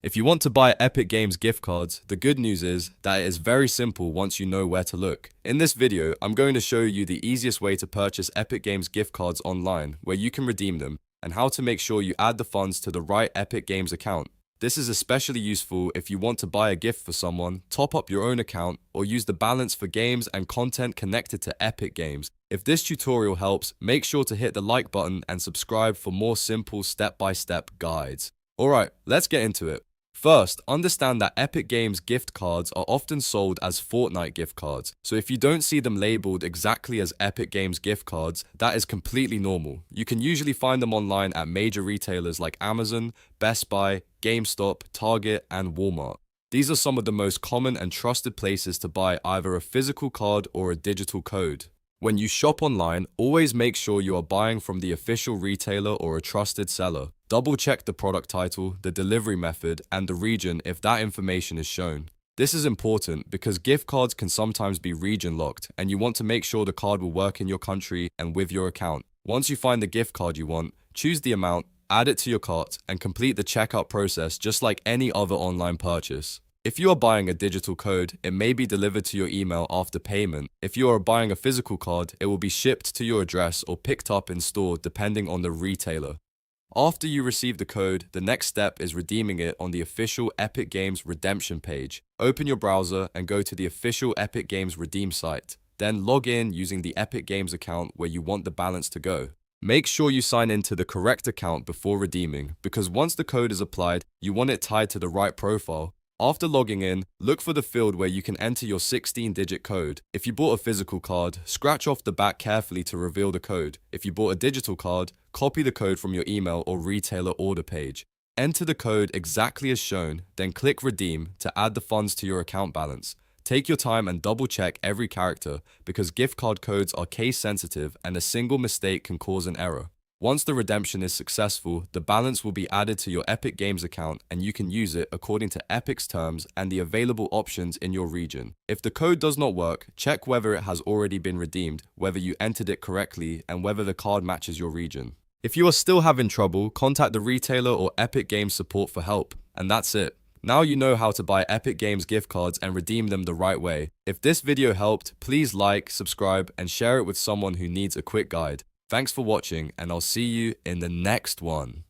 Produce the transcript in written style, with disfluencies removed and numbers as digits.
If you want to buy Epic Games gift cards, the good news is that it is very simple once you know where to look. In this video, I'm going to show you the easiest way to purchase Epic Games gift cards online, where you can redeem them, and how to make sure you add the funds to the right Epic Games account. This is especially useful if you want to buy a gift for someone, top up your own account, or use the balance for games and content connected to Epic Games. If this tutorial helps, make sure to hit the like button and subscribe for more simple step-by-step guides. Alright, let's get into it. First, understand that Epic Games gift cards are often sold as Fortnite gift cards, so if you don't see them labeled exactly as Epic Games gift cards, that is completely normal. You can usually find them online at major retailers like Amazon, Best Buy, GameStop, Target, and Walmart. These are some of the most common and trusted places to buy either a physical card or a digital code. When you shop online, always make sure you are buying from the official retailer or a trusted seller. Double check the product title, the delivery method, and the region if that information is shown. This is important because gift cards can sometimes be region locked, and you want to make sure the card will work in your country and with your account. Once you find the gift card you want, choose the amount, add it to your cart, and complete the checkout process just like any other online purchase. If you are buying a digital code, it may be delivered to your email after payment. If you are buying a physical card, it will be shipped to your address or picked up in store depending on the retailer. After you receive the code, the next step is redeeming it on the official Epic Games redemption page. Open your browser and go to the official Epic Games redeem site. Then log in using the Epic Games account where you want the balance to go. Make sure you sign in to the correct account before redeeming, because once the code is applied, you want it tied to the right profile. After logging in, look for the field where you can enter your 16-digit code. If you bought a physical card, scratch off the back carefully to reveal the code. If you bought a digital card, copy the code from your email or retailer order page. Enter the code exactly as shown, then click Redeem to add the funds to your account balance. Take your time and double check every character because gift card codes are case sensitive and a single mistake can cause an error. Once the redemption is successful, the balance will be added to your Epic Games account and you can use it according to Epic's terms and the available options in your region. If the code does not work, check whether it has already been redeemed, whether you entered it correctly, and whether the card matches your region. If you are still having trouble, contact the retailer or Epic Games support for help. And that's it. Now you know how to buy Epic Games gift cards and redeem them the right way. If this video helped, please like, subscribe, and share it with someone who needs a quick guide. Thanks for watching, and I'll see you in the next one.